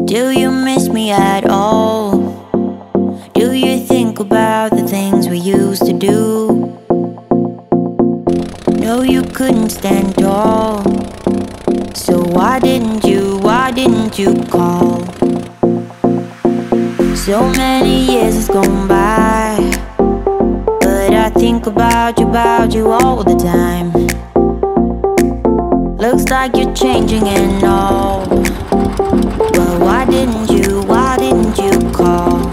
Do you miss me at all? Do you think about the things we used to do? No, you couldn't stand tall. So why didn't you call? So many years has gone by, but I think about you all the time. Looks like you're changing and all. Well, why didn't you call?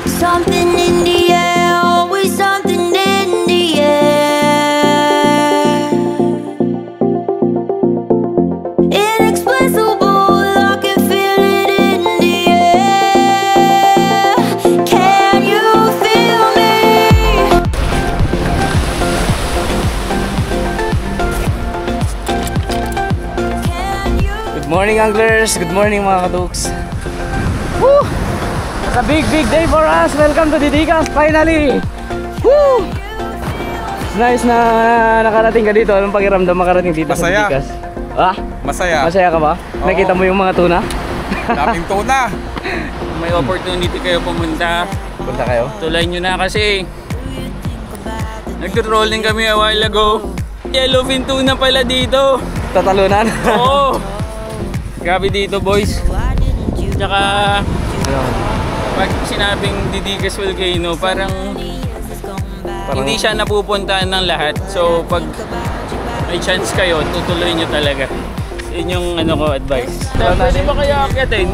Something in the air, always something in the air. Inexplicable, I can feel it in the air. Can you feel me? Good morning, anglers! Good morning, mga kaduks! Woo! It's a big day for us! Welcome to Didigas, finally! Woo! It's nice na nakarating ka dito. Anong pakiramdam makarating dito sa Didigas? Ah? Masaya. Masaya ka ba? Oo. Nakita mo yung mga tuna? Daming tuna. May opportunity kayo pumunta, Punta kayo? tulay nyo na kasi nag-trolling kami a while ago. Yellowfin tuna pala dito. Tatalunan? Oo. Grabe dito, boys. Tsaka pag sinabing Didigas Volcano, parang hindi siya napupuntahan ng lahat. So pag may chance kayo, tutuloy nyo talaga. Yun yung ano ko advice. Pwede ba kaya akyatin?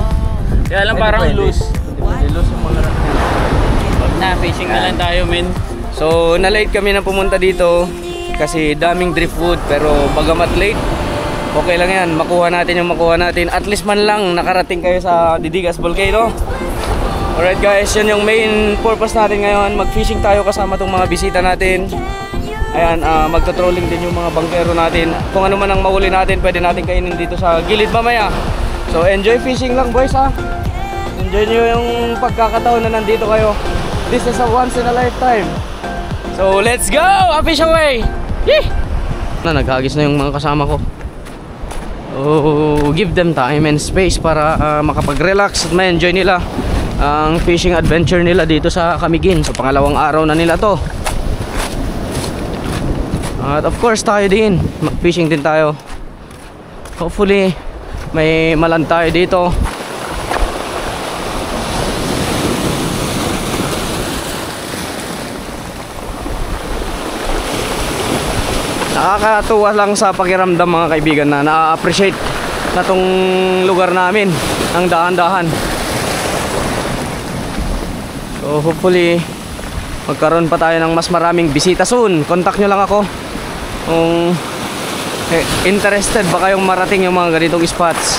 Kaya lang parang loose. Loose yung mga Wag na, fishing na lang tayo, men. So, na-late kami na pumunta dito kasi daming driftwood, pero bagamat late, okay lang yan. Makuha natin yung makuha natin. At least man lang nakarating kayo sa Didigas Volcano. Alright guys, yun yung main purpose natin ngayon. Mag-fishing tayo kasama tong mga bisita natin. Ayan, magto-trolling din yung mga bangkero natin. Kung ano man ang mahuli natin, pwede natin kainin dito sa gilid mamaya. So, enjoy fishing lang, boys, ha. Enjoy nyo yung pagkakataon na nandito kayo. This is a once in a lifetime. So, let's go! A fish away! Yee! Naghagis na yung mga kasama ko. Oh, give them time and space para makapag-relax at ma-enjoy nila ang fishing adventure nila dito sa Camiguin. So, pangalawang araw na nila to. At of course, tayo din. Mag-fishing din tayo. Hopefully, may malan tayo dito. Nakakatuwa lang sa pakiramdam, mga kaibigan, na na-appreciate na tong lugar namin ang dahan-dahan. So hopefully magkaroon pa tayo ng mas maraming bisita soon. Contact nyo lang ako kung interested ba kayong marating yung mga ganitong spots.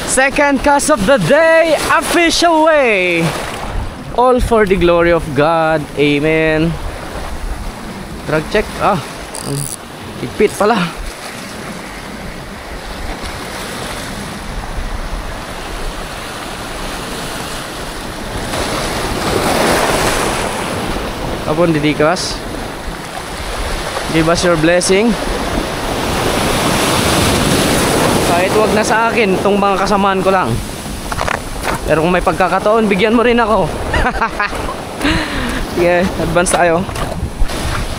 Second cast of the day, a fish away. All for the glory of God. Amen. Drag check. Higpit pala. Kapon Didigas, give us your blessing. Kahit wag na sa akin, itong mga kasamaan ko lang. Pero kung may pagkakataon, bigyan mo rin ako. Sige, advance tayo.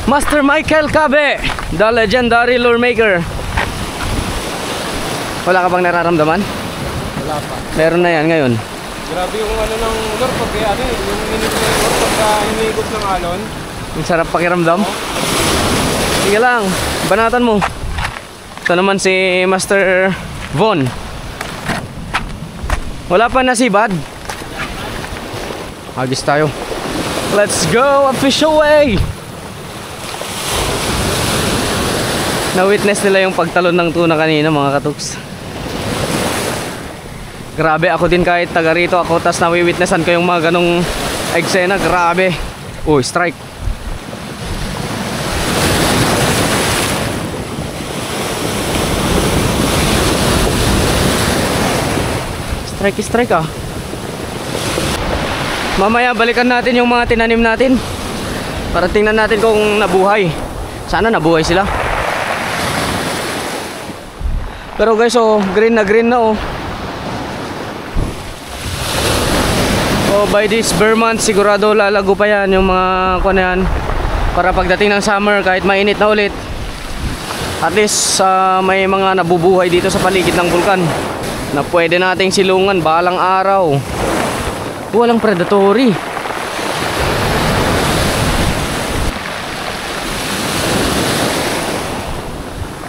Master Michael Cabe, the legendary lure maker. Wala ka bang nararamdaman? Wala pa. Meron na yan ngayon. Grabe yung ano ng lure pag yung init na yung lure pagka iniikot ng alon. Ang sarap pakiramdam. Sige lang, banatan mo. Ito naman si Master Von. Wala pa nasibad. Hagis tayo. Let's go, a fish away. Na-witness nila yung pagtalon ng tuna kanina, mga katuks. Grabe, ako din kahit taga rito ako, tas nawi-witnessan ko yung mga ganong eksena. Grabe. Uy, strike. Strike ah. Mamaya balikan natin yung mga tinanim natin para tingnan natin kung nabuhay. Sana nabuhay sila. Pero guys, oh, green na oh. Oh, by this bare month, sigurado lalago pa yan yung mga kuwan na yan. Para pagdating ng summer, kahit mainit na ulit, at least may mga nabubuhay dito sa paligid ng bulkan na pwede nating silungan balang araw. Walang predatory.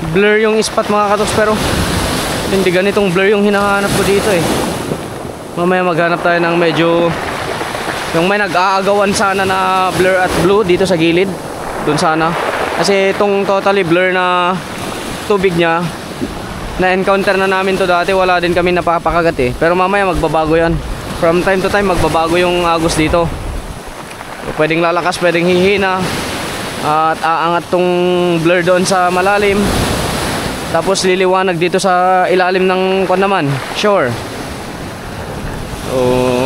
Blur yung spot mga katoks, pero hindi ganitong blur yung hinahanap ko dito eh. Mamaya maghanap tayo ng medyo yung may nag-aagawan sana na blur at blue dito sa gilid. Doon sana. Kasi itong totally blur na tubig niya, na-encounter na namin to dati, wala din kami napapakagat eh. Pero mamaya magbabago yan. From time to time magbabago yung agos dito. Pwedeng lalakas, pwedeng hihina. At aangat tong blur doon sa malalim. Tapos liliwanag dito sa ilalim ng kwan naman, shore. So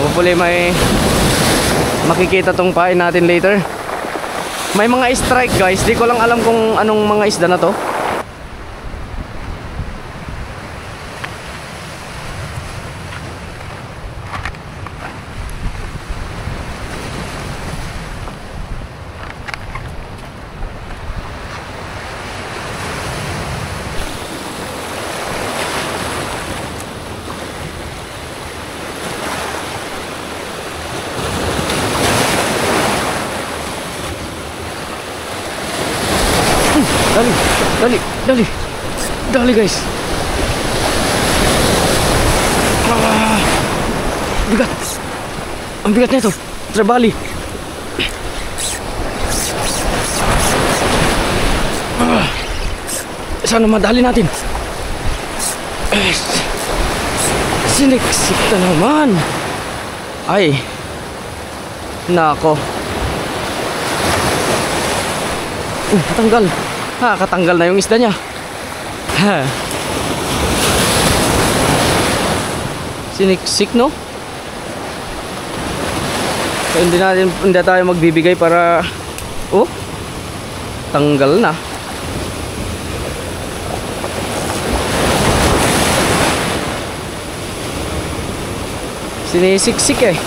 hopefully may makikita tong pain natin later. May mga strike guys, di ko lang alam kung anong mga isda na to. Dali guys. Bigat. Ang bigat nito. Trevally. Sana madali natin. Siniksik na naman. Ay. Nako. Katanggal. Katanggal na yung isda niya. Siniksik no? So, hindi tayo magbibigay para tanggal na. Sinisiksik eh.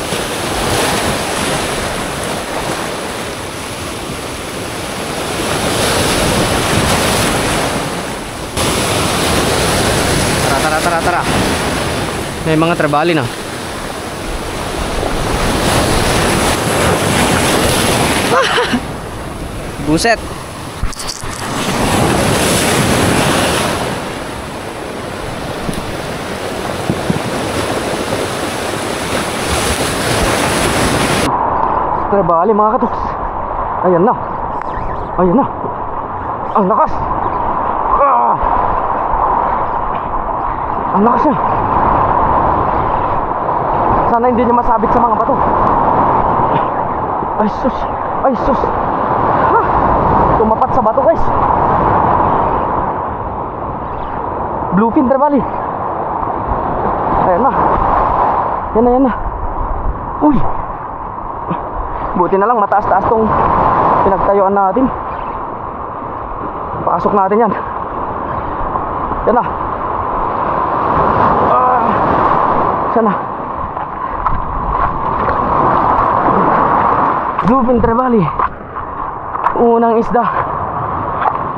Tara. May mga trabali na. Buset. Trabali mga katoks. Ayan na. Ang lakas. Ang lakas niya. Sana hindi niya masabit sa mga bato. Ay sus. Tumapat sa bato guys. Bluefin trevally. Ayan na. Yan na. Uy. Buti na lang mataas-taas tong pinagtayuan natin. Pasok natin yan. Yan na. Sana. Bluefin trevally. Unang isda.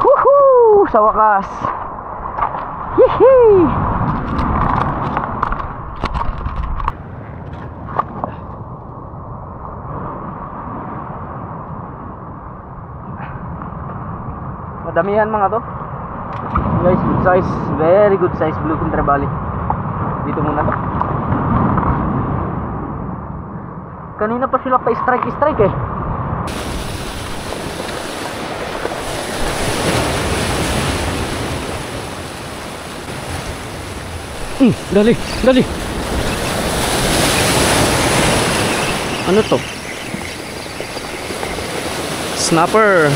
Woohoo! Sa wakas. Yehey! Madamihan mga to. Guys, good size. Very good size bluefin trevally. Dito muna to. Kanina pa sila pa strike eh. Dali. Ano to? Snapper.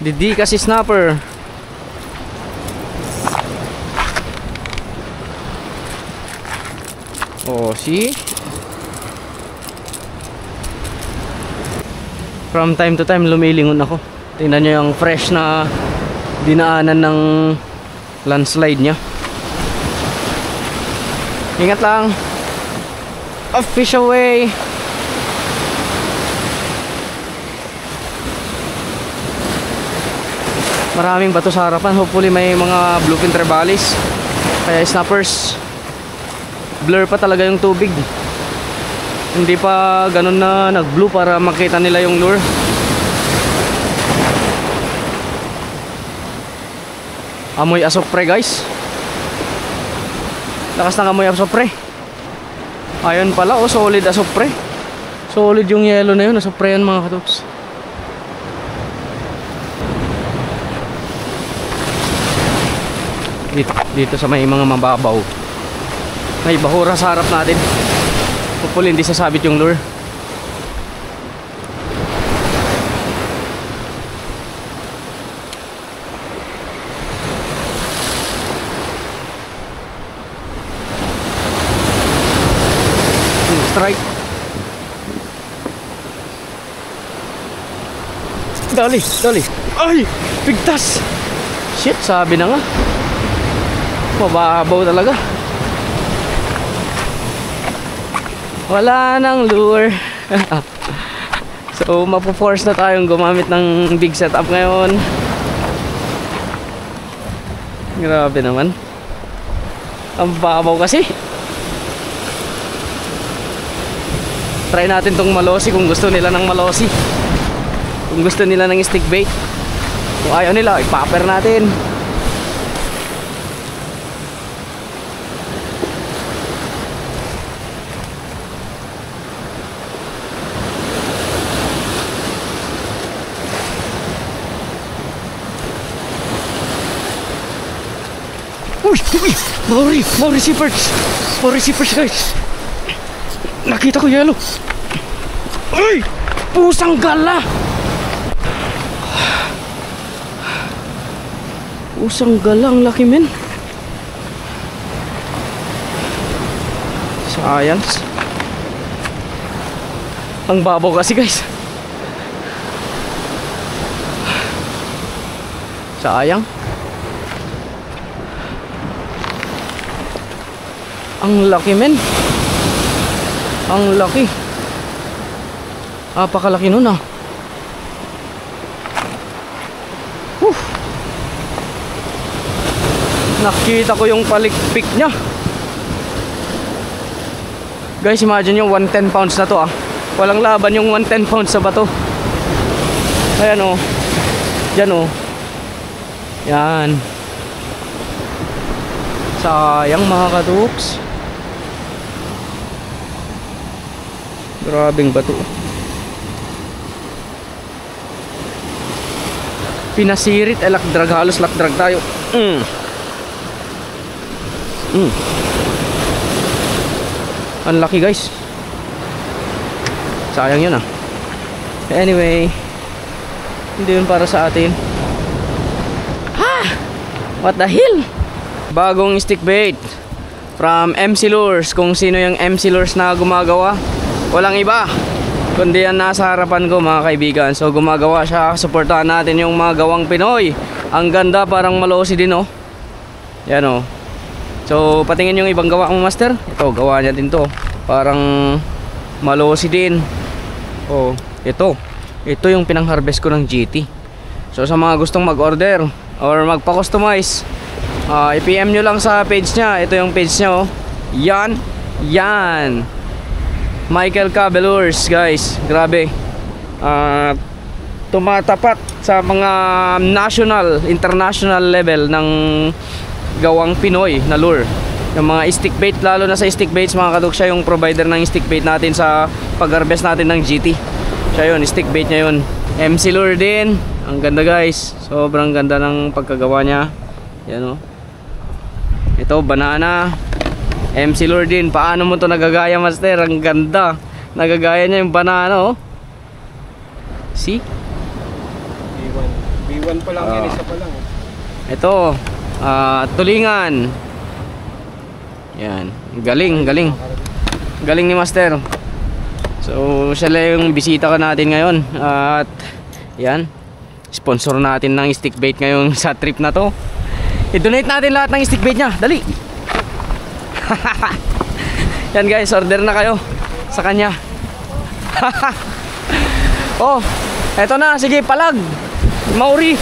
Didi kasi snapper. Oh, see? From time to time lumilingon ako. Tingnan nyo yung fresh na dinaanan ng landslide niya. Ingat lang. A fish away. Maraming bato sa harapan. Hopefully may mga bluefin trebalis. Kaya snappers. Blur pa talaga yung tubig. Hindi pa ganun na nag-blue para makita nila yung lure. Amoy asopre guys. Lakas ng amoy asopre. Ayun pala, oh, solid asopre. Solid yung yellow na yun, asopre yan mga katuks. Dito sa may mga mababaw. May bahura sa harap natin. Hopefully hindi sasabit yung lure. Strike. Dali, dali. Ay, pigtas. Shit, sabi na nga. Mababaw talaga. Wala nang lure. So mapo-force na tayong gumamit ng big setup ngayon. Grabe naman. Ang babaw kasi. Try natin tong malosi kung gusto nila ng malosi. Kung gusto nila ng stick bait. Kung ayaw nila, ipapper natin. Uy! Mau receivers! Mau receivers guys! Nakita ko yellow! Uy! Pusang gala! Pusang gala, ang laki men! Sayang! Ang babaw kasi guys! Sayang! Ang laki men. Ang laki. Apakalaki nun ah. Nakita ko yung palikpik nya. Guys, imagine yung 110 pounds na to ah. Walang laban yung 110 pounds sa bato. Ayan oh. Yan oh. Yan. Sayang mga katuks. Grabing bato. Pinasirit, lakdrag, halos lakdrag tayo. Ang laki guys. Sayang yun ah. Anyway, hindi yun para sa atin. Ha! What the hell? Bagong stick bait from MC Lures. Kung sino yung MC Lures na gumagawa, walang iba kundi yan nasa harapan ko mga kaibigan. So gumagawa siya, supportahan natin yung mga gawang Pinoy. Ang ganda, parang malosi din oh. Yan oh. So patingin yung ibang gawa mo master. Ito, gawa niya din to. Parang malosi din. Oh, ito yung pinang-harvest ko ng GT. So sa mga gustong mag-order or magpa-customize, i-PM nyo lang sa page niya. Ito yung page niya oh. Yan Michael Cabelures guys. Grabe. Tumatapat sa mga national, international level ng gawang Pinoy na lure. Yung mga stick bait, lalo na sa stick baits mga kaduk, siya yung provider ng stick bait natin sa pag-harvest natin ng GT. Siya yun, stick bait niya yun. MC Lure din. Ang ganda guys. Sobrang ganda ng pagkagawa niya. Yan o. Ito, banana. MC Lure din. Paano mo to nagagaya master? Ang ganda. Nagagaya niya yung banana oh. See? B1 pa lang yan, isa pa lang. Ito, tulingan. Yan. Galing ni master. So siya lang yung bisita ka natin ngayon. At yan, sponsor natin ng stick bait ngayon sa trip na to. I-donate natin lahat ng stick bait niya. Dali. Yan guys, order na kayo sa kanya. Oh, eto na. Sige, palag. Mauri.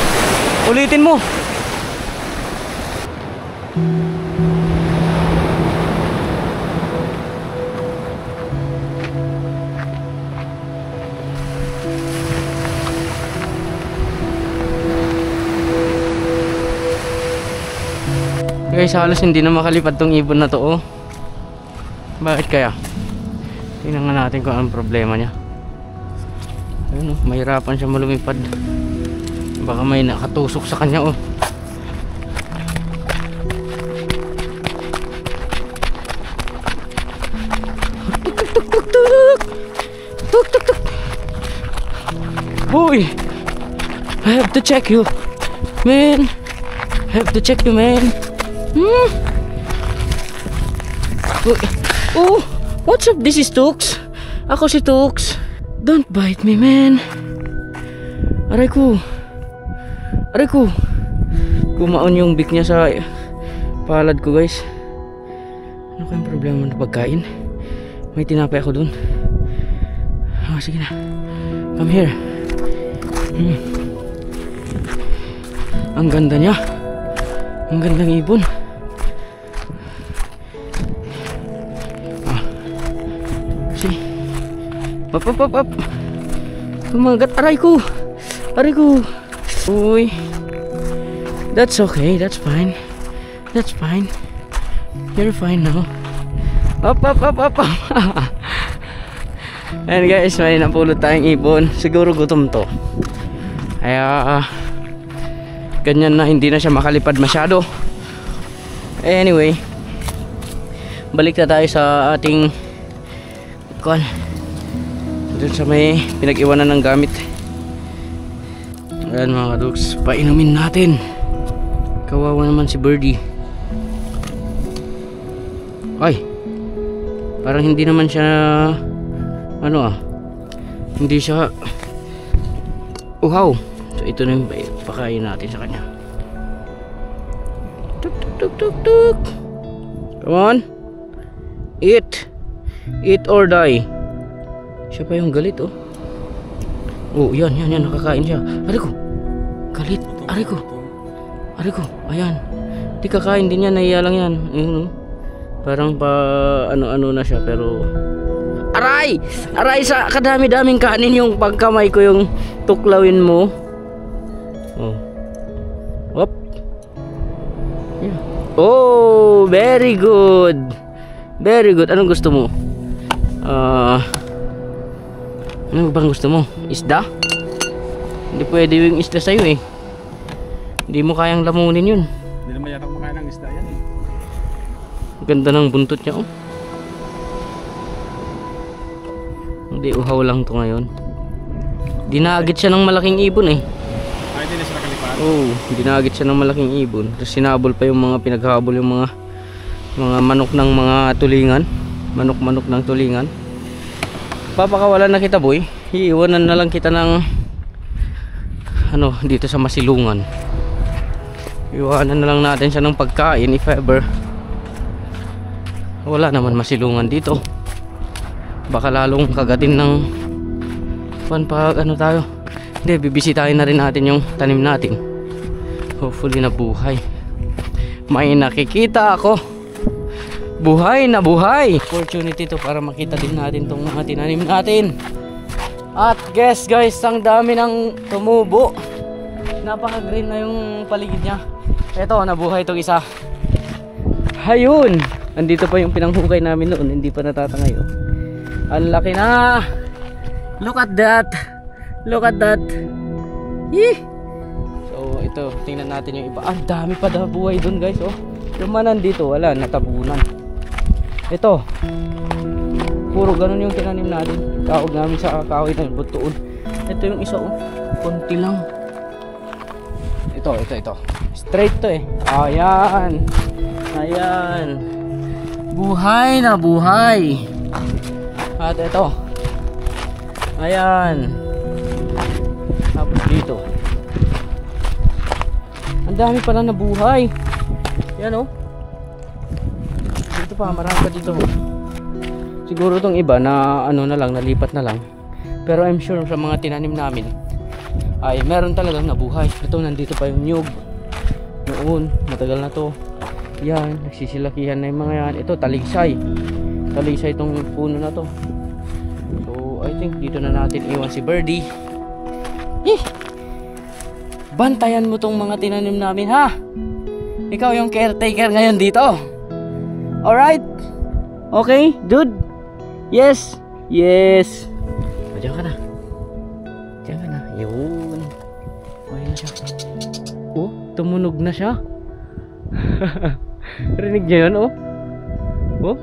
Ulitin mo. Guys, halos hindi na makalipad tong ibon na to, oh. Bakit kaya? Tingnan nga natin kung anong problema niya. Ayun, oh, mahirapan siya malumipad. Baka may nakatusok sa kanya, oh. Tuk tuk tuk. Boy, I have to check you, man. I have to check you, man. Oh, what's up? This is Tux. Ako si Tux. Don't bite me, man. Aray ko. Aray ko. Kumaon yung beak niya sa palad ko, guys. Ano kayong problema ng pagkain? May tinapay ako dun. Oh, sige na. Come here. Ang ganda niya. Ang gandang ibon. See? Up, up, up, up. Kumagat. Aray ko. Aray ko. Uy. That's okay. That's fine. That's fine. You're fine now. Up, up, up, up, up. Ayan guys, may napulot tayong ibon. Siguro gutom to. Kaya ganyan na, hindi na siya makalipad masyado. Anyway, balik na tayo sa ating kon dun sa may pinag-iwanan ng gamit. Ayan mga kaduks, painumin natin. Kawawa naman si Birdie. Ay, parang hindi naman siya hindi siya uhaw. So ito na yung pakain natin sa kanya. Tuk tuk tuk tuk tuk. Come on. Eat. Eat or die. Siya pa yung galit, oh. Oh, yan, nakakain siya. Aray ko. Galit. Aray ko. Aray ko. Ayan. Di kakain din yan, nahiya lang yan. Ayun, oh. Parang pa ano na siya, pero aray! Aray, sa kadami-daming kanin yung pagkamay ko yung tuklawin mo. Oh. Hop. Yeah. Oh, very good. Very good. Anong gusto mo? Ano bang gusto mo? Isda? Hindi pwede yung isda sa'yo eh. Hindi mo kayang lamunin yun. Hindi naman yata kumakain ng isda yan eh. Ganda ng buntot niya, oh. Hindi, uhaw lang to ngayon. Dinagit siya ng malaking ibon eh. Ay, hindi na siya nakalipad. Oo, dinagit siya ng malaking ibon. Tapos sinabol pa yung mga pinaghabol yung mga manok ng mga tulingan. Manok-manok ng tulingan. Papakawalan na kita, boy. Iiwanan na lang kita ng dito sa masilungan. Iwanan na lang natin siya ng pagkain if ever. Wala naman masilungan dito. Baka lalong kagatin ng pag tayo. Hindi, bibisitahin na rin natin yung tanim natin. Hopefully na buhay. May nakikita ako. Buhay na buhay. Opportunity to para makita din natin tong mga tinanim natin. At guys, ang dami ng tumubo. Napaka-green na yung paligid niya. Eto, nabuhay tong isa. Ayun. Andito pa yung pinanghukay namin noon. Hindi pa natatangay, oh. Ang laki na. Look at that. Look at that. Yee. So ito, tingnan natin yung iba. Ang dami pa na buhay dun, guys, oh. Yung manan dito, wala, natabunan. Ito, puro ganun yung tinanim natin. Kaog namin sa kahoy na butuon. Ito yung isa, oh. Konti lang. Ito. Straight to eh. Ayan. Buhay na buhay. At ito. Ayan. Tapos dito. Ang dami pala na buhay. Yan oh. Dito pa, marami pa dito. Siguro tong iba na ano na lang, nalipat na lang. Pero I'm sure sa mga tinanim namin ay meron talagang nabuhay. Ito, nandito pa yung nyug. Noon, matagal na to. Yan, nagsisilakihan na yung mga yan. Ito, taligsay. Taligsay itong puno na to. So, I think dito na natin iwan si Birdie. Bantayan mo tong mga tinanim namin, ha? Ikaw yung caretaker ngayon dito. Alright? Okay, dude? Yes? Yes. Diyan ka na. Diyan ka na. Yun. Okay na siya. Oh, tumunog na siya. Rinig niya yun, oh. Oh.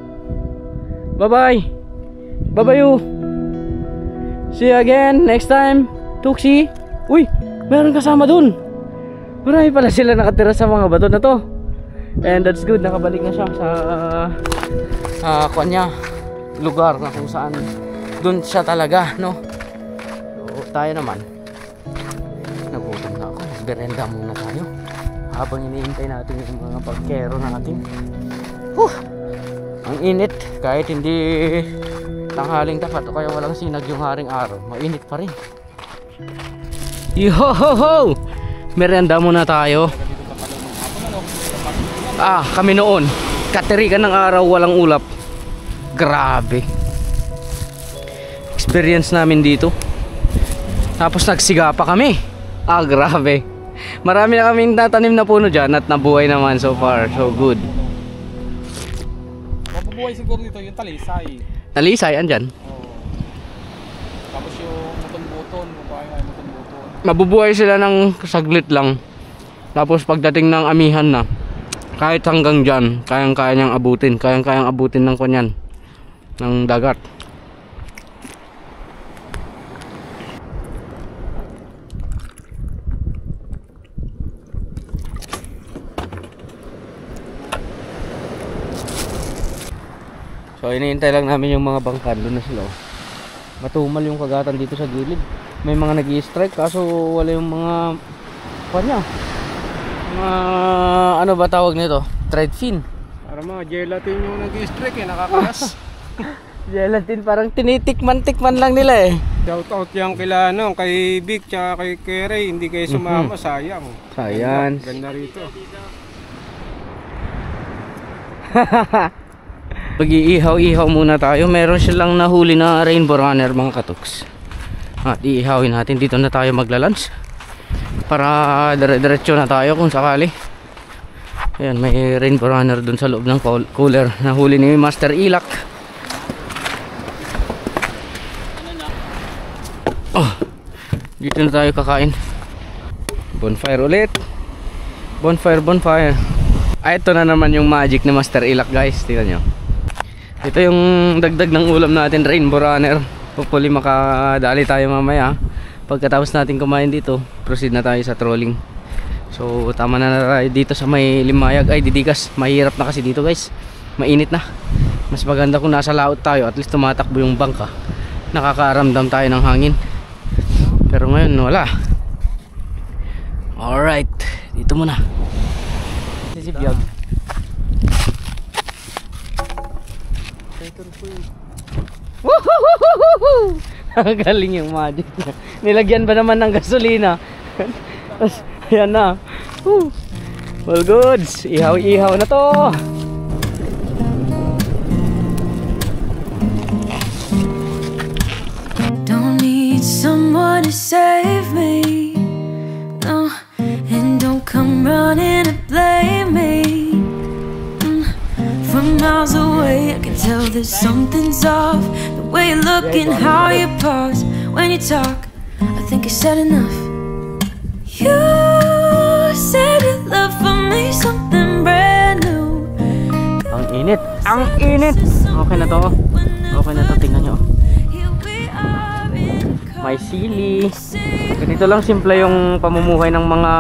Bye-bye. Bye-bye you. See you again next time. Tuxi. Uy, meron kasama dun. Marami pala sila nakatira sa mga bato na to. And that's good. Nakabalik na siya sa kanya lugar na kung saan dun siya talaga, no? So, tayo naman. Nagutom na ako. Berenda muna tayo. Habang iniintay natin yung mga pagkero natin. Ang init. Kahit hindi tanghaling tapat o kaya walang sinag yung haring araw, mainit pa rin. Yo-ho-ho! Merenda muna tayo. Kami noon. Katirikan ng araw, walang ulap. Grabe. Experience namin dito. Tapos nagsiga pa kami. Grabe. Marami na kaming natanim na puno dyan at nabuhay naman so far. So good. Mabubuhay siguro dito yung talisay. Talisay, andyan. Tapos yung muton-buton. Mabubuhay sila ng saglit lang. Tapos pagdating ng amihan na, kahit hanggang dyan, kayang-kaya niyang abutin. Kayang-kayang abutin ng kanyan, ng dagat. So iniintay lang namin yung mga bangkan. Doon na sila. Matumal yung kagatan dito sa gilid. May mga nag-i-strike kaso wala yung mga kanya. Mga ano ba tawag nito? Threadfin. Para mga gelatin yung nag-i-strike nakakalas. Gelatin parang tinitikman-tikman lang nila eh. Shout out yung kila kay Vic tsaka kay Kerry, hindi kayo sumama, sayang. Sayang. Ganda rito. Pag-iihaw-ihaw muna tayo. Meron silang nahuli na rainbow runner mga katuks. At iihawin natin. Dito na tayo magla-lunch para dire-diretso na tayo kung sakali. Ayan, may rainbow runner dun sa loob ng cooler. Nahuli ni Master Ilak. Dito na tayo kakain. Bonfire ulit. Bonfire. Ito na naman yung magic ni Master Ilak, guys. Tingnan nyo. Ito yung dagdag ng ulam natin, rainbow runner. Hopefully makadali tayo mamaya. Pagkatapos natin kumain dito, proceed na tayo sa trolling. So tama na tayo dito sa may Limayag. Ay, Didigas. Mahirap na kasi dito, guys. Mainit na. Mas maganda kung nasa laot tayo. At least tumatakbo yung bangka. Nakakaramdam tayo ng hangin. Pero ngayon wala. Alright, dito muna. Si Biag. Woohoo! Ang galing yung magic niya. Nilagyan ba naman ng gasolina? Ayan na. All goods. Ihaw-ihaw na to. Don't need someone to save me, no, and don't come running to blame me. From miles away I can tell there's something's off. The way you look and how you pause when you talk, I think I said enough. You said you love for me something brand new. Ang init. Ang init. Okay na to. Okay na to. Tingnan nyo. May sili. Ganito lang simple yung pamumuhay ng mga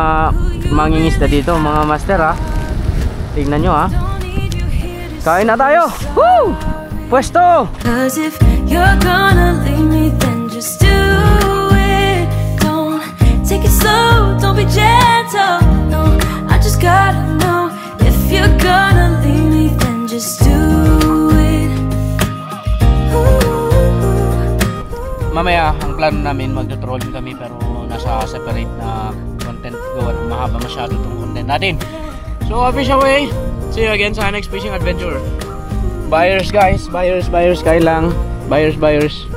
mangingisda dito, mga master, ha. Tingnan nyo, ha. Kain na tayo. Woo! Pwesto. 'Cause if you're gonna leave me, then just do it. Don't take it slow, don't be gentle. No, I just gotta know if you're mamaya ang plano namin magto-trolling kami pero nasa separate na content gawa ng mahaba masyado itong content natin. So fish away. See you again sa next fishing adventure. Buyers guys, buyers, kailang buyers.